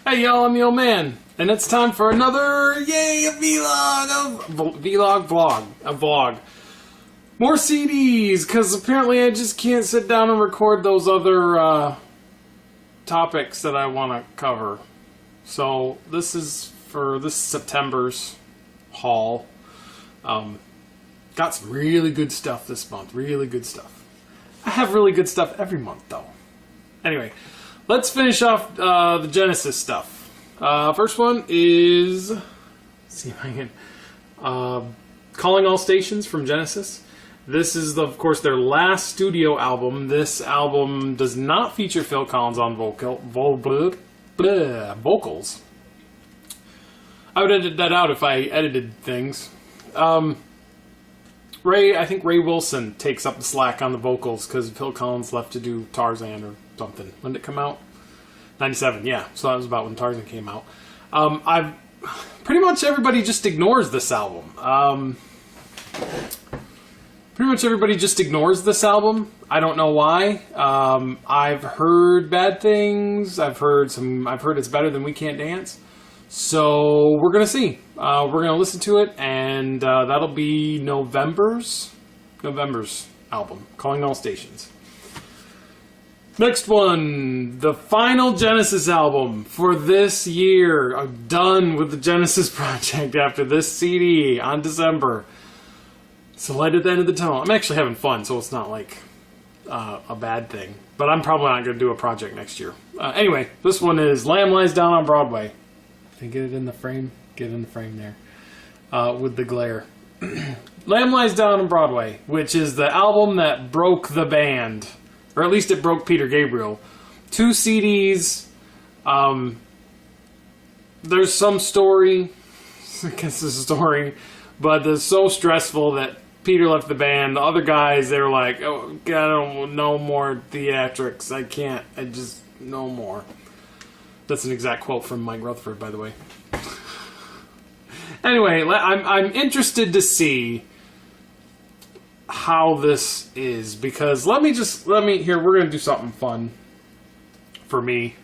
Hey y'all, I'm the old man, and it's time for another, yay, a vlog. More CDs, because apparently I just can't sit down and record those other topics that I want to cover. So this is for this September's haul. Got some really good stuff this month, really good stuff. I have really good stuff every month though. Anyway, let's finish off the Genesis stuff. First one is, let's see if I can, Calling All Stations from Genesis. This is, of course, their last studio album. This album does not feature Phil Collins on vocals. I would edit that out if I edited things. I think Ray Wilson takes up the slack on the vocals because Phil Collins left to do Tarzan or something. When did it come out? 97, yeah. So that was about when Tarzan came out. Pretty much everybody just ignores this album. Pretty much everybody just ignores this album. I don't know why. I've heard bad things. I've heard it's better than We Can't Dance. So we're gonna see. We're gonna listen to it, and that'll be November's album, Calling All Stations. Next one, the final Genesis album for this year. I'm done with the Genesis project after this CD on December. It's the light at the end of the tunnel. I'm actually having fun, so it's not like a bad thing. But I'm probably not going to do a project next year. Anyway, this one is Lamb Lies Down on Broadway. Can I get it in the frame? Get it in the frame there. With the glare. Lamb Lies Down on Broadway, which is the album that broke the band. Or at least it broke Peter Gabriel. 2 CDs. There's some story. I guess there's a story. But it's so stressful that Peter left the band. The other guys, they were like, oh, I don't no more theatrics. I can't. I just, no more. That's an exact quote from Mike Rutherford, by the way. Anyway, I'm interested to see how this is, because let me here, we're going to do something fun for me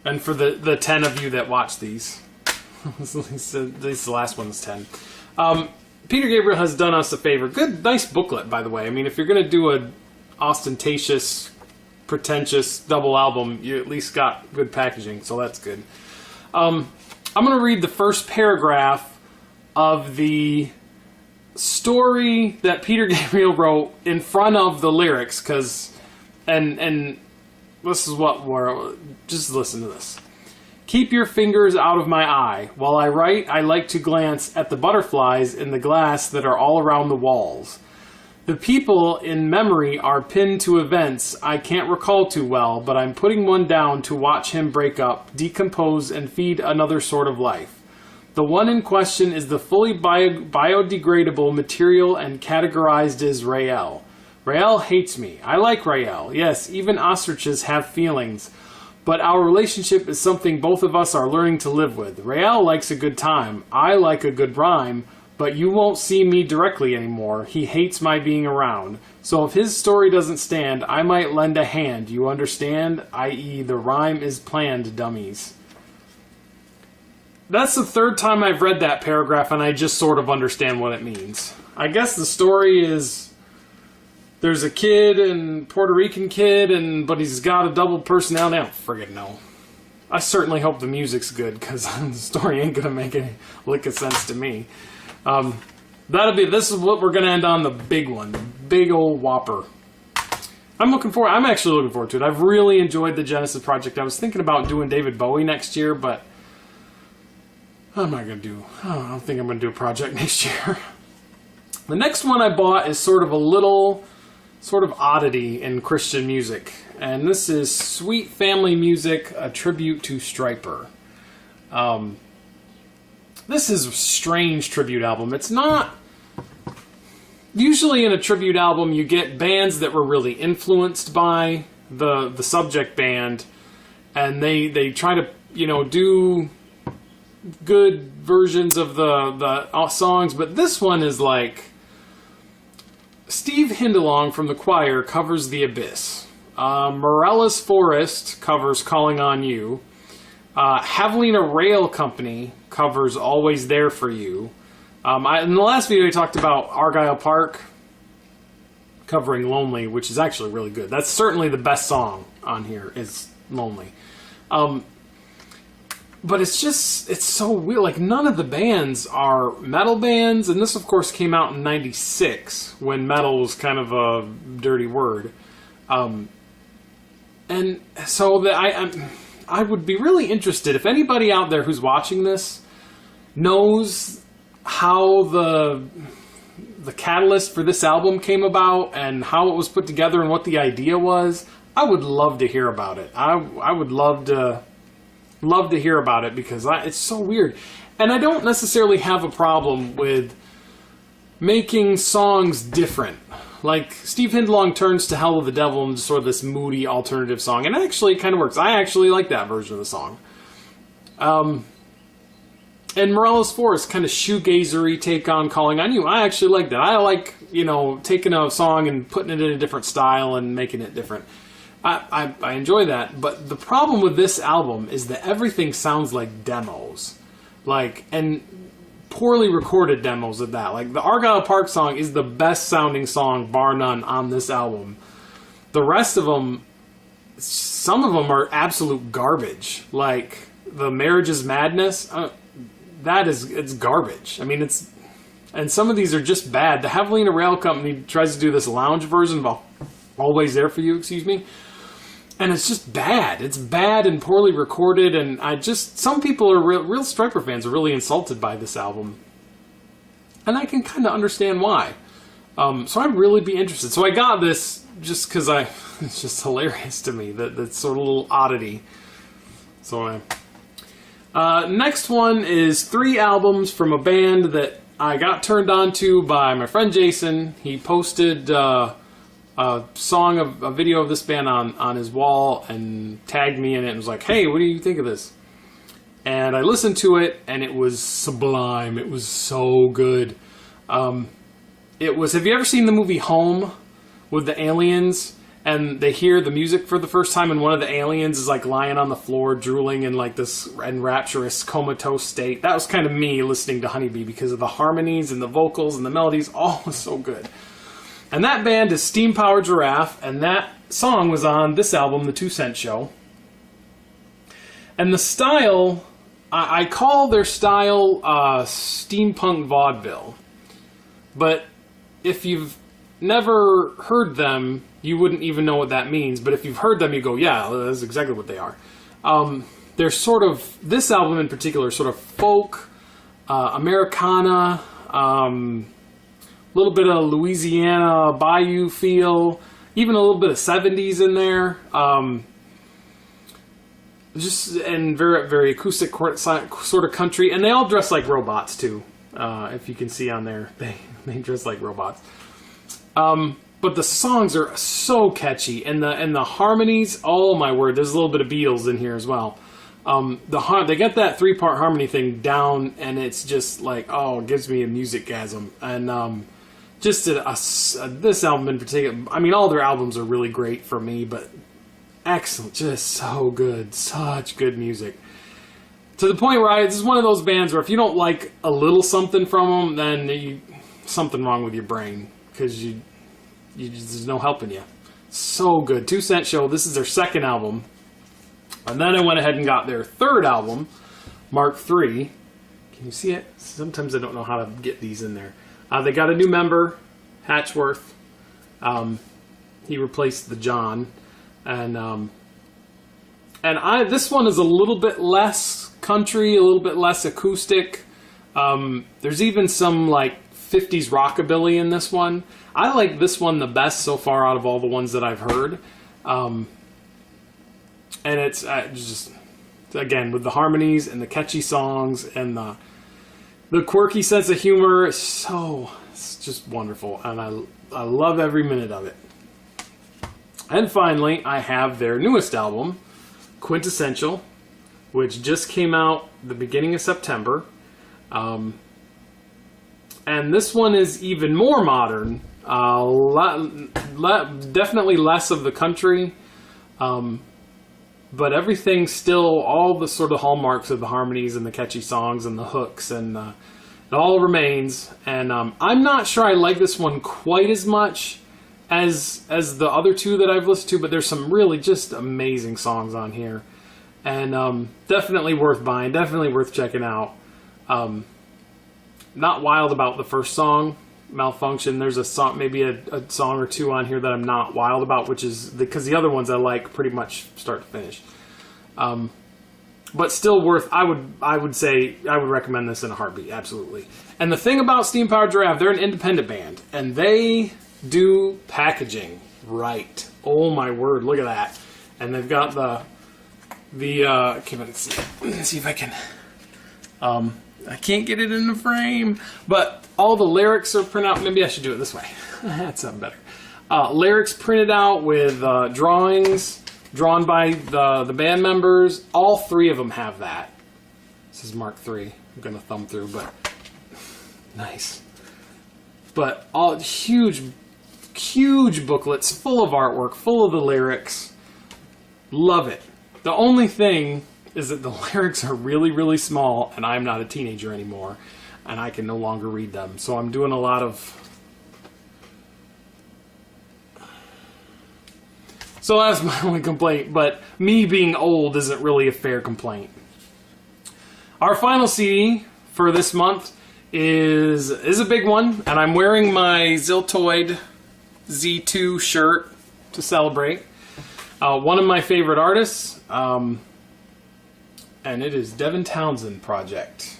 and for the 10 of you that watch these. At least the last one's 10. Peter Gabriel has done us a favor. Good, nice booklet, by the way. I mean, if you're going to do an ostentatious, pretentious double album, you at least got good packaging, so that's good. I'm going to read the first paragraph of the story that Peter Gabriel wrote in front of the lyrics, and this is what we're, just listen to this. Keep your fingers out of my eye. While I write, I like to glance at the butterflies in the glass that are all around the walls. The people in memory are pinned to events I can't recall too well, but I'm putting one down to watch him break up, decompose, and feed another sort of life. The one in question is the fully biodegradable material and categorized as Rael. Rael hates me. I like Rael. Yes, even ostriches have feelings. But our relationship is something both of us are learning to live with. Rael likes a good time. I like a good rhyme. But you won't see me directly anymore. He hates my being around. So if his story doesn't stand, I might lend a hand. You understand? I.e., the rhyme is planned, dummies. That's the third time I've read that paragraph, and I just sort of understand what it means. I guess the story is there's a kid, and Puerto Rican kid, but he's got a double personality. I don't friggin' know. I certainly hope the music's good, because the story ain't gonna make any lick of sense to me. This is what we're gonna end on, the big one, the big old whopper. I'm actually looking forward to it. I've really enjoyed the Genesis project. I was thinking about doing David Bowie next year, but I don't think I'm gonna do a project next year. The next one I bought is sort of oddity in Christian music, and this is Sweet Family Music, a tribute to Stryper. This is a strange tribute album. It's not... Usually in a tribute album, you get bands that were really influenced by the subject band, and they try to, do good versions of the songs, but this one is like... Steve Hindalong from the choir covers The Abyss. Morales Forrest covers Calling on You. Javelina Rail Company covers Always There For You. In the last video, I talked about Argyle Park covering Lonely, which is actually really good. That's certainly the best song on here, is Lonely. But it's so weird. Like, none of the bands are metal bands, and this, of course, came out in '96, when metal was kind of a dirty word. And so I would be really interested if anybody out there who's watching this knows how the catalyst for this album came about and how it was put together and what the idea was. I would love to hear about it. I would love to hear about it, because it's so weird. And I don't necessarily have a problem with making songs different. Like, Steve Hindlong turns to Hell with the Devil into sort of this moody alternative song, and actually it kind of works. I actually like that version of the song. And Morella's Forest, kind of shoegazery take on Calling on You. I actually like that. I like, taking a song and putting it in a different style and making it different. I enjoy that. But the problem with this album is that everything sounds like demos. And poorly recorded demos of that. Like, the Argyle Park song is the best sounding song, bar none, on this album. The rest of them, some of them are absolute garbage. Like, the Marriage is Madness, it's garbage. I mean, and some of these are just bad. The Javelina Rail Company tries to do this lounge version of Always There For You, and it's just bad. It's bad and poorly recorded, and some people are real Stryper fans are really insulted by this album. And I can kind of understand why. So I'd really be interested. So I got this just because it's just hilarious to me, that sort of little oddity. So next one is 3 albums from a band that I got turned on to by my friend Jason. He posted a video of this band on his wall and tagged me in it and was like, hey, what do you think of this? And I listened to it, and it was sublime. It was so good. Have you ever seen the movie Home with the aliens, and they hear the music for the first time, and one of the aliens is like lying on the floor drooling in like this enrapturous comatose state? That was kind of me listening to Honeybee, because of the harmonies and the vocals and the melodies. Oh, it was so good. And that band is Steam Powered Giraffe, and that song was on this album, The 2 Cent Show. And the style, I call their style steampunk vaudeville. But if you've never heard them, you wouldn't even know what that means. But if you've heard them, you go, yeah, that's exactly what they are. They're sort of, this album in particular, sort of folk, Americana, little bit of Louisiana bayou feel, even a little bit of 70s in there. And very, very acoustic sort of country. And they all dress like robots too. If you can see on there, they dress like robots. But the songs are so catchy, and the harmonies. Oh my word! There's a little bit of Beatles in here as well. They get that 3-part harmony thing down, and it's just like, it gives me a music-gasm. And this album in particular, I mean, all their albums are really great for me, but excellent, just so good, such good music. To the point where this is one of those bands where if you don't like a little something from them, then something wrong with your brain, because there's no helping you. So good. 2 Cent Show, this is their 2nd album. And then I went ahead and got their 3rd album, Mark III. Can you see it? Sometimes I don't know how to get these in there. They got a new member, Hatchworth. He replaced the John. And this one is a little bit less country, a little bit less acoustic. There's even some like 50s rockabilly in this one. I like this one the best so far out of all the ones that I've heard. And it's just, again, with the harmonies and the catchy songs and the quirky sense of humor, it's just wonderful. And I love every minute of it. And finally, I have their newest album, Quintessential, which just came out the beginning of September. And this one is even more modern. Definitely less of the country. but everything's still, all the sort of hallmarks of the harmonies and the catchy songs and the hooks, and it all remains. And I'm not sure I like this one quite as much as the other two that I've listened to, but there's some really just amazing songs on here, and definitely worth buying, definitely worth checking out. Not wild about the first song, Malfunction. There's a song, maybe a song or two on here that I'm not wild about, which is because the other ones I like pretty much start to finish. But still worth. I would say I would recommend this in a heartbeat, absolutely. And the thing about Steam Powered Giraffe, they're an independent band, and they do packaging right. Oh my word, look at that! And they've got the okay, let's see if I can. I can't get it in the frame, but all the lyrics are printed out. Maybe I should do it this way. That sounds better. Lyrics printed out with drawings drawn by the band members. All three of them have that. This is Mark III. I'm going to thumb through, but nice. But all huge booklets full of artwork, full of the lyrics. Love it. The only thing is that the lyrics are really, really small, and I'm not a teenager anymore, and I can no longer read them. So I'm doing a lot of... So that's my only complaint, but me being old isn't really a fair complaint. Our final CD for this month is a big one, and I'm wearing my Ziltoid Z2 shirt to celebrate. One of my favorite artists, and it is Devin Townsend project,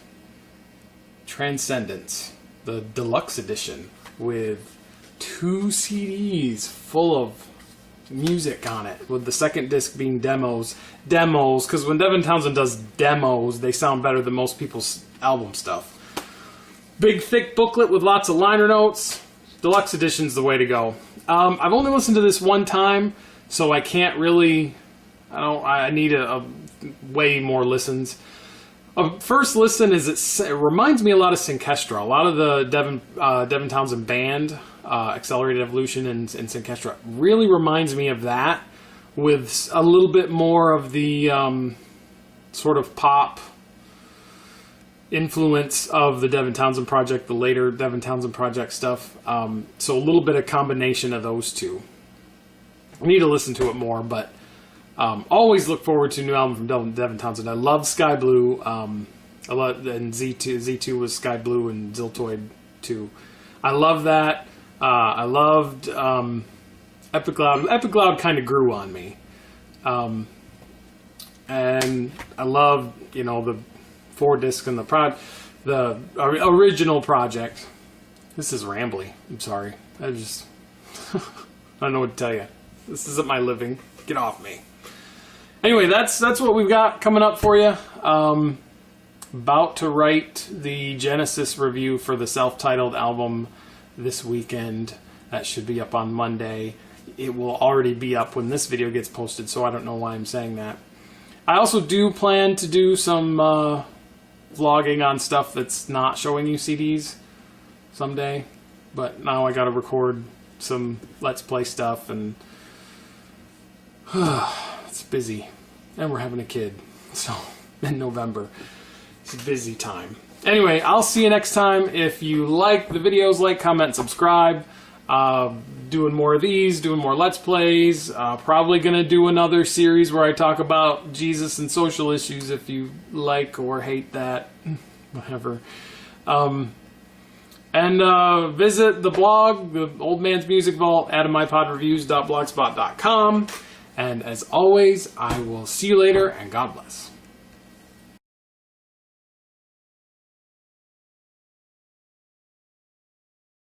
Transcendence, the deluxe edition with 2 CDs full of music on it, with the second disc being demos, because when Devin Townsend does demos, they sound better than most people's album stuff. Big thick booklet with lots of liner notes. Deluxe edition's the way to go. I've only listened to this one time, so I can't really, I need a way more listens. First listen is it reminds me a lot of Synkestra. A lot of the Devin Townsend band, Accelerated Evolution and Synkestra, really reminds me of that, with a little bit more of the sort of pop influence of the Devin Townsend project, the later Devin Townsend project stuff. So a little bit of combination of those two. I need to listen to it more, but always look forward to a new album from Devin Townsend. I love Sky Blue. And Z2 was Sky Blue and Ziltoid 2. I love that. I loved Epic Loud. Epic Loud kind of grew on me. And I loved, the 4 disc and the original project. This is rambly. I'm sorry. I don't know what to tell you. This isn't my living. Get off me. Anyway, that's what we've got coming up for you. About to write the Genesis review for the self-titled album this weekend. That should be up on Monday. It will already be up when this video gets posted, so I don't know why I'm saying that. I also do plan to do some vlogging on stuff that's not showing you CDs someday, but now I gotta record some Let's Play stuff, and it's busy, and we're having a kid, so in November it's a busy time. Anyway, I'll see you next time. If you like the videos, like, comment, subscribe. Doing more of these, doing more Let's Plays. Probably gonna do another series where I talk about Jesus and social issues, if you like or hate that, whatever. And visit the blog, the Old Man's Music Vault, adamipodreviews.blogspot.com. And as always, I will see you later, and God bless.